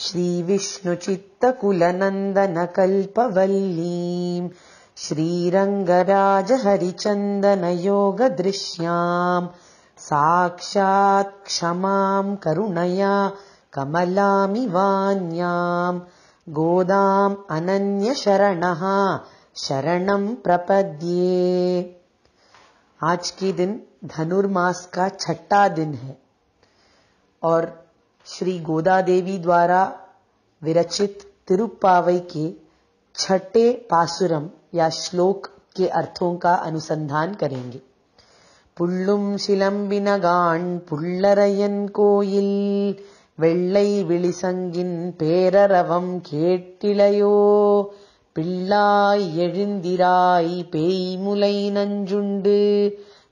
श्रीविष्णुचित्तकुलनन्दनकल्पवल्लीं श्रीरङ्गराजहरिचन्दनयोगदृश्यां साक्षात् क्षमां करुणया कमलामिवान्यां गोदाम् अनन्यशरणः शरणं प्रपद्ये। आज के दिन धनुर्मास का छठा दिन है और श्री गोदा देवी द्वारा विरचित तिरुप्पावई के छठे पासुरम या श्लोक के अर्थों का अनुसंधान करेंगे। पुल्लुम शिलंबिनगान पुल्लरयन कोयिल வெள்ளை விழிசங்கின் பேரரவம் கேட்டிலையோ பிள்ளாய் எழுந்திராய் பேய்முலை நஞ்சுண்டு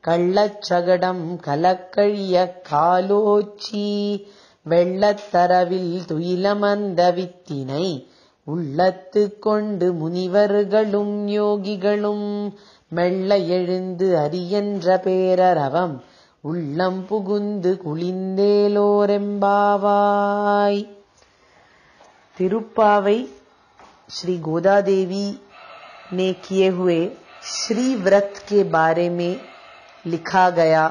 கள்ளச்சகடம் கலக்கழிய காலோச்சி வெள்ளத்தரவில் துயிலமர்ந்த வித்தினை உள்ளத்து கொண்டு முனிவர்களும் யோகிகளும் மெல்ல எழுந்து அரியன்ற பேரரவம் உள்ளம் புகுந்து குளிந்தேலோரெம்பாவாய்। तिरुप्पावई श्री गोदा देवी ने किए हुए श्री व्रत के बारे में लिखा गया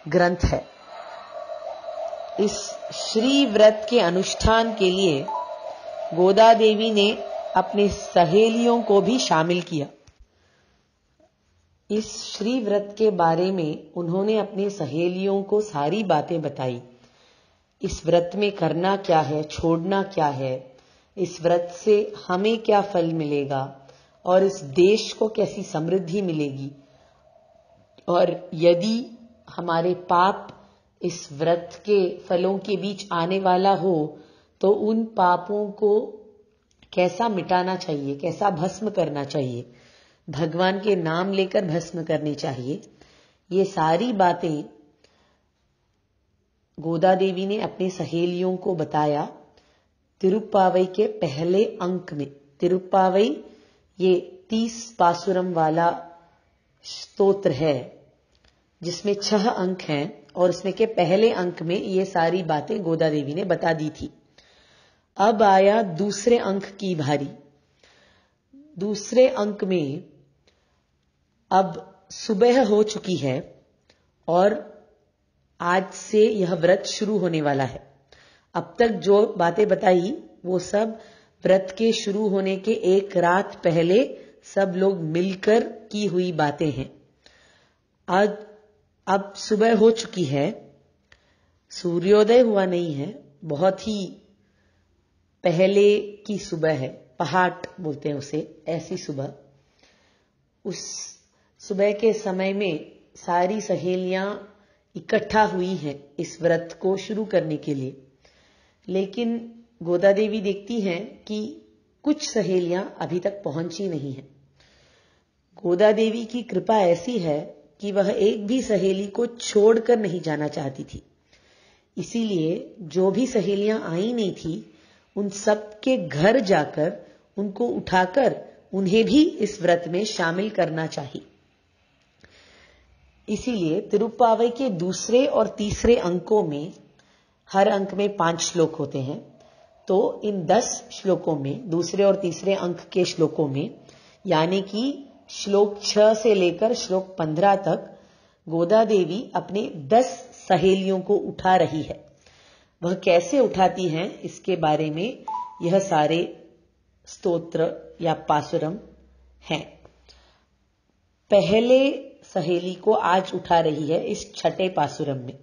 ग्रंथ है। इस श्री व्रत के अनुष्ठान के लिए गोदा देवी ने अपने सहेलियों को भी शामिल किया। इस श्री व्रत के बारे में उन्होंने अपनी सहेलियों को सारी बातें बताई। इस व्रत में करना क्या है, छोड़ना क्या है, इस व्रत से हमें क्या फल मिलेगा और इस देश को कैसी समृद्धि मिलेगी, और यदि हमारे पाप इस व्रत के फलों के बीच आने वाला हो तो उन पापों को कैसा मिटाना चाहिए, कैसा भस्म करना चाहिए, भगवान के नाम लेकर भस्म करनी चाहिए। ये सारी बातें गोदा देवी ने अपनी सहेलियों को बताया तिरुप्पावई के पहले अंक में। तिरुप्पावई ये 30 पासुरम वाला स्तोत्र है जिसमें 6 अंक हैं और इसमें के पहले अंक में ये सारी बातें गोदा देवी ने बता दी थी। अब आया दूसरे अंक की बारी। दूसरे अंक में अब सुबह हो चुकी है और आज से यह व्रत शुरू होने वाला है। अब तक जो बातें बताई वो सब व्रत के शुरू होने के एक रात पहले सब लोग मिलकर की हुई बातें हैं। अब सुबह हो चुकी है, सूर्योदय हुआ नहीं है, बहुत ही पहले की सुबह है, पहाट बोलते हैं उसे, ऐसी सुबह। उस सुबह के समय में सारी सहेलियां इकट्ठा हुई हैं इस व्रत को शुरू करने के लिए, लेकिन गोदा देवी देखती हैं कि कुछ सहेलियां अभी तक पहुंची नहीं हैं। गोदा देवी की कृपा ऐसी है कि वह एक भी सहेली को छोड़कर नहीं जाना चाहती थी, इसीलिए जो भी सहेलियां आई नहीं थी उन सब के घर जाकर उनको उठाकर उन्हें भी इस व्रत में शामिल करना चाहिए। इसीलिए तिरुप्पावई के दूसरे और तीसरे अंकों में हर अंक में 5 श्लोक होते हैं, तो इन 10 श्लोकों में दूसरे और तीसरे अंक के श्लोकों में यानी कि श्लोक 6 से लेकर श्लोक 15 तक गोदा देवी अपने 10 सहेलियों को उठा रही है। वह कैसे उठाती हैं इसके बारे में यह सारे स्तोत्र या पासुरम हैं। पहले सहेली को आज उठा रही है इस छठे पासुरम में।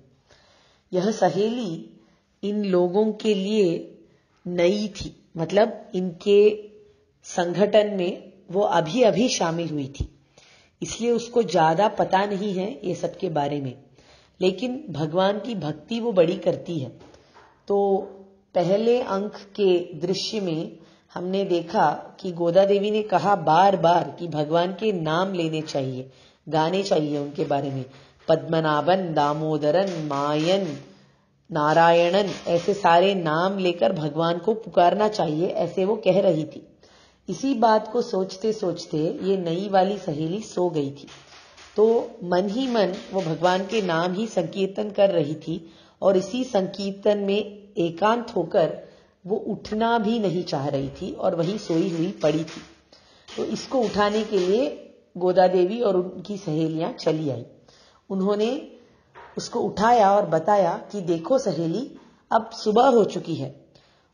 यह सहेली इन लोगों के लिए नई थी, मतलब इनके संगठन में वो अभी अभी शामिल हुई थी, इसलिए उसको ज्यादा पता नहीं है ये सब के बारे में, लेकिन भगवान की भक्ति वो बड़ी करती है। तो पहले अंक के दृश्य में हमने देखा कि गोदा देवी ने कहा बार बार कि भगवान के नाम लेने चाहिए, गाने चाहिए उनके बारे में, पद्मनाभन, दामोदरन, मायन, नारायणन, ऐसे सारे नाम लेकर भगवान को पुकारना चाहिए, ऐसे वो कह रही थी। इसी बात को सोचते सोचते ये नई वाली सहेली सो गई थी, तो मन ही मन वो भगवान के नाम ही संकीर्तन कर रही थी और इसी संकीर्तन में एकांत होकर वो उठना भी नहीं चाह रही थी और वहीं सोई हुई पड़ी थी। तो इसको उठाने के लिए गोदा देवी और उनकी सहेलियां चली आई। उन्होंने उसको उठाया और बताया कि देखो सहेली, अब सुबह हो चुकी है।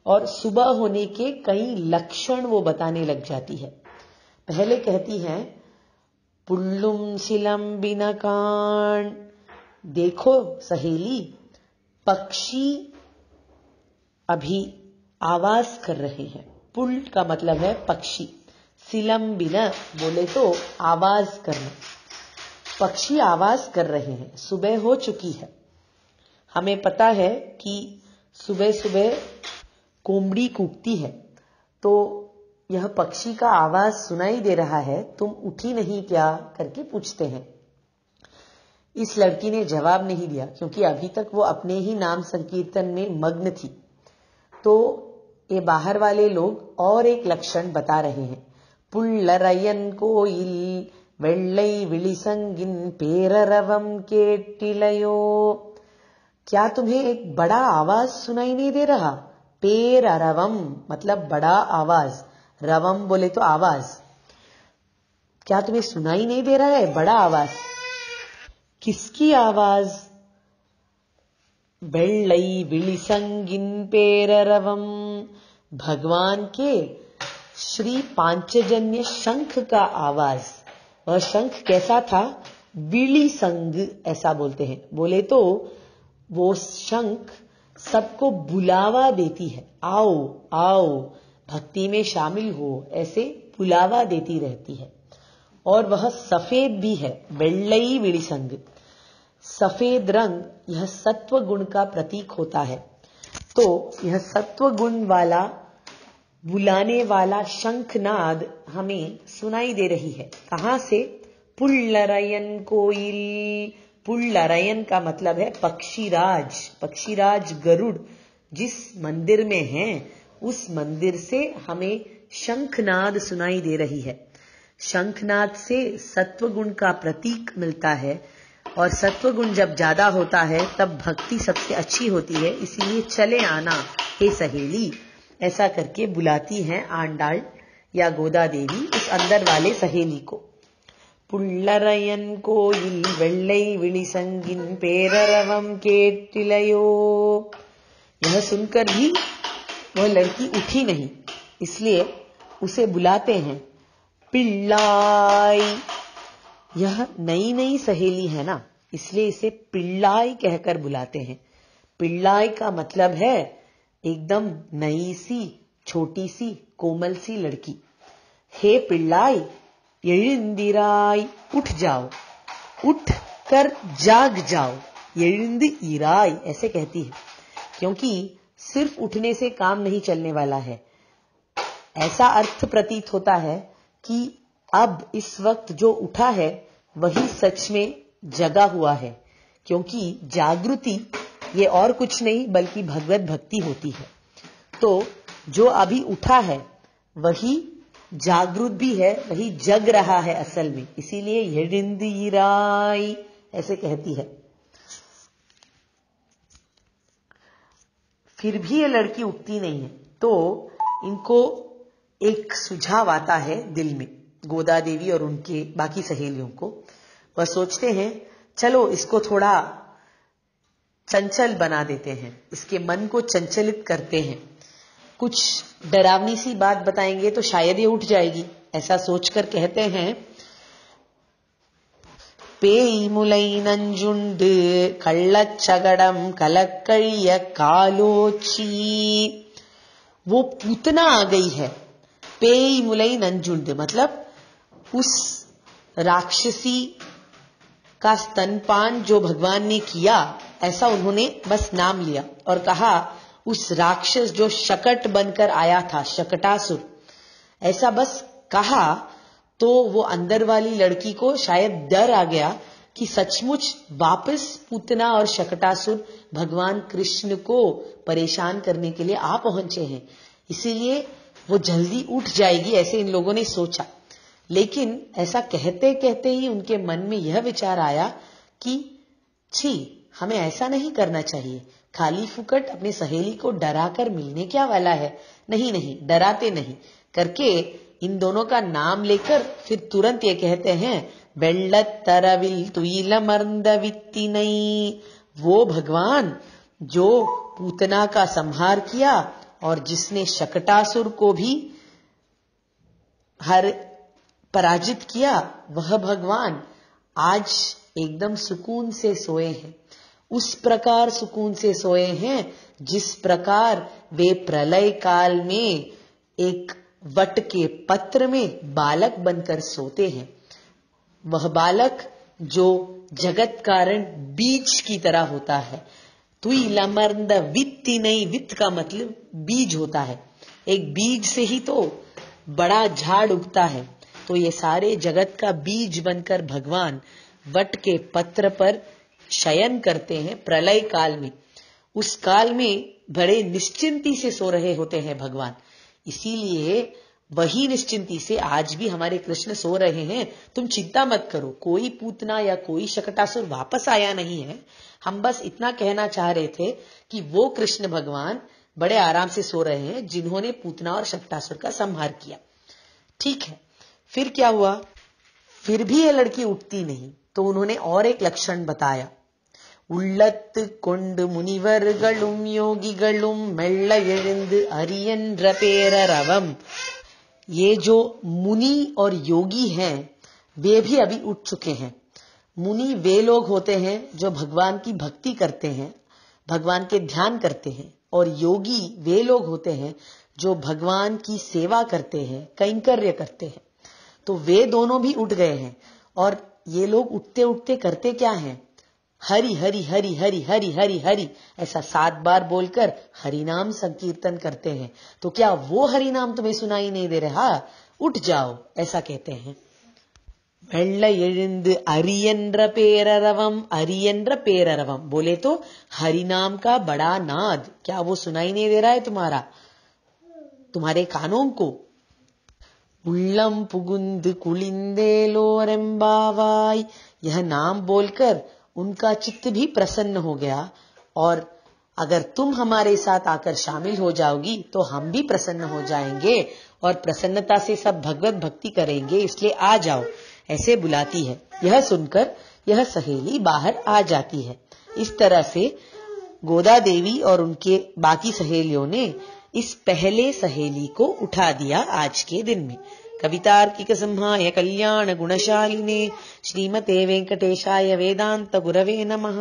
और सुबह होने के कई लक्षण वो बताने लग जाती है। पहले कहती हैं पुल्लुम सिलम बिनकान, देखो सहेली, पक्षी अभी आवाज कर रहे हैं। पुल का मतलब है पक्षी, सिलम बिना बोले तो आवाज करना। पक्षी आवाज कर रहे हैं, सुबह हो चुकी है। हमें पता है कि सुबह सुबह कोमड़ी कूकती है, तो यह पक्षी का आवाज सुनाई दे रहा है, तुम उठी नहीं क्या करके पूछते हैं। इस लड़की ने जवाब नहीं दिया क्योंकि अभी तक वो अपने ही नाम संकीर्तन में मग्न थी। तो ये बाहर वाले लोग और एक लक्षण बता रहे हैं। पुल्लरयन कोयिल वेल्लै विलिसंगिन पेररवम केट्टिलयो, क्या तुम्हें एक बड़ा आवाज सुनाई नहीं दे रहा? पेररवम मतलब बड़ा आवाज, रवम बोले तो आवाज। क्या तुम्हें सुनाई नहीं दे रहा है बड़ा आवाज? किसकी आवाज? वेल्लै विलिसंगिन पेररवम, भगवान के श्री पांचजन्य शंख का आवाज। वह शंख कैसा था? विलिसंग ऐसा बोलते हैं। बोले तो वो शंख सबको बुलावा देती है, आओ आओ भक्ति में शामिल हो, ऐसे बुलावा देती रहती है। और वह सफेद भी है, वेल्लै विलिसंग। सफेद रंग यह सत्व गुण का प्रतीक होता है। तो यह सत्व गुण वाला बुलाने वाला शंखनाद हमें सुनाई दे रही है। कहां से? पुल्लरयन कोयिल। पुल्लरयन का मतलब है पक्षीराज। पक्षीराज गरुड़ जिस मंदिर में है, उस मंदिर से हमें शंखनाद सुनाई दे रही है। शंखनाद से सत्व गुण का प्रतीक मिलता है, और सत्व गुण जब ज्यादा होता है तब भक्ति सबसे अच्छी होती है। इसीलिए चले आना हे सहेली, ऐसा करके बुलाती हैं आंडाल या गोदा देवी उस अंदर वाले सहेली को। पुल्लरयन कोयिल वेल्लै विलिसंगिन पेररवम केट्टिलयो। यह सुनकर भी वह लड़की उठी नहीं, इसलिए उसे बुलाते हैं पिल्लाई। यह नई नई सहेली है ना, इसलिए इसे पिल्लाई कहकर बुलाते हैं। पिल्लाई का मतलब है एकदम नई सी, छोटी सी, कोमल सी लड़की। हे पिल्लाई, एळिंदिराई, उठ जाओ, उठ कर जाग जाओ। एळिंदिराई ऐसे कहती है क्योंकि सिर्फ उठने से काम नहीं चलने वाला है। ऐसा अर्थ प्रतीत होता है कि अब इस वक्त जो उठा है वही सच में जगा हुआ है, क्योंकि जागृति ये और कुछ नहीं बल्कि भगवत भक्ति होती है। तो जो अभी उठा है वही जागृत भी है, वही जग रहा है असल में, इसीलिए एळिंदिराई ऐसे कहती है। फिर भी ये लड़की उठती नहीं है, तो इनको एक सुझाव आता है दिल में, गोदा देवी और उनके बाकी सहेलियों को। वह सोचते हैं चलो इसको थोड़ा चंचल बना देते हैं, इसके मन को चंचलित करते हैं, कुछ डरावनी सी बात बताएंगे तो शायद ये उठ जाएगी। ऐसा सोचकर कहते हैं பேய் முலை நஞ்சுண்டு கள்ளச்சகடம் கலக்கழிய कालोची। वो पूतना आ गई है। पेई मुलई नंजुंड मतलब उस राक्षसी का स्तनपान जो भगवान ने किया, ऐसा उन्होंने बस नाम लिया और कहा उस राक्षस जो शकट बनकर आया था, शकटासुर, ऐसा बस कहा तो वो अंदर वाली लड़की को शायद डर आ गया कि सचमुच वापस पूतना और शकटासुर भगवान कृष्ण को परेशान करने के लिए आ पहुंचे हैं, इसीलिए वो जल्दी उठ जाएगी, ऐसे इन लोगों ने सोचा। लेकिन ऐसा कहते कहते ही उनके मन में यह विचार आया कि छी, हमें ऐसा नहीं करना चाहिए। खाली फुकट अपनी सहेली को डराकर मिलने क्या वाला है। नहीं नहीं, डराते नहीं करके इन दोनों का नाम लेकर फिर तुरंत ये कहते हैं, बेल्लतरविल तुइलमर्दवित्तिनै, वो भगवान जो पूतना का संहार किया और जिसने शकटासुर को भी पराजित किया, वह भगवान आज एकदम सुकून से सोए हैं। उस प्रकार सुकून से सोए हैं जिस प्रकार वे प्रलय काल में एक वट के पत्र में बालक बनकर सोते हैं। वह बालक जो जगत कारण बीज की तरह होता है। तुइलमर्द वित्ति नहीं, वित्त का मतलब बीज होता है। एक बीज से ही तो बड़ा झाड़ उगता है। तो ये सारे जगत का बीज बनकर भगवान वट के पत्र पर शयन करते हैं प्रलय काल में। उस काल में बड़े निश्चिंती से सो रहे होते हैं भगवान। इसीलिए वही निश्चिंती से आज भी हमारे कृष्ण सो रहे हैं। तुम चिंता मत करो, कोई पूतना या कोई शकटासुर वापस आया नहीं है। हम बस इतना कहना चाह रहे थे कि वो कृष्ण भगवान बड़े आराम से सो रहे हैं जिन्होंने पूतना और शकटासुर का संहार किया। ठीक है, फिर क्या हुआ? फिर भी ये लड़की उठती नहीं, तो उन्होंने और एक लक्षण बताया। உள்ளத்து கொண்டு முனிவர்களும் யோகிகளும் மெல்ல எழுந்து அரியன்ற பேரரவம்। ये जो मुनि और योगी हैं वे भी अभी उठ चुके हैं। मुनि वे लोग होते हैं जो भगवान की भक्ति करते हैं, भगवान के ध्यान करते हैं, और योगी वे लोग होते हैं जो भगवान की सेवा करते हैं, कैंकर्य करते हैं। तो वे दोनों भी उठ गए हैं। और ये लोग उठते उठते करते क्या हैं? हरि हरि हरि हरि हरि हरि हरि ऐसा 7 बार बोलकर हरि नाम संकीर्तन करते हैं। तो क्या वो हरि नाम तुम्हें सुनाई नहीं दे रहा? उठ जाओ, ऐसा कहते हैं। வெள்ள எழுந்து अरियंद्र पेररवम, अरियंद्र पेररवम बोले तो हरि नाम का बड़ा नाद, क्या वो सुनाई नहीं दे रहा है तुम्हारे कानों को? உள்ளம் புகுந்து குளிந்தேலோரெம்பாவாய், यह नाम बोलकर उनका चित्त भी प्रसन्न हो गया। और अगर तुम हमारे साथ आकर शामिल हो जाओगी तो हम भी प्रसन्न हो जाएंगे और प्रसन्नता से सब भगवत भक्ति करेंगे, इसलिए आ जाओ, ऐसे बुलाती है। यह सुनकर यह सहेली बाहर आ जाती है। इस तरह से गोदा देवी और उनके बाकी सहेलियों ने इस पहले सहेली को उठा दिया आज के दिन में। कवितार्किक सिंहाय कल्याण गुणशालिने श्रीमते वेंकटेशाय वेदांत गुरवे नमः।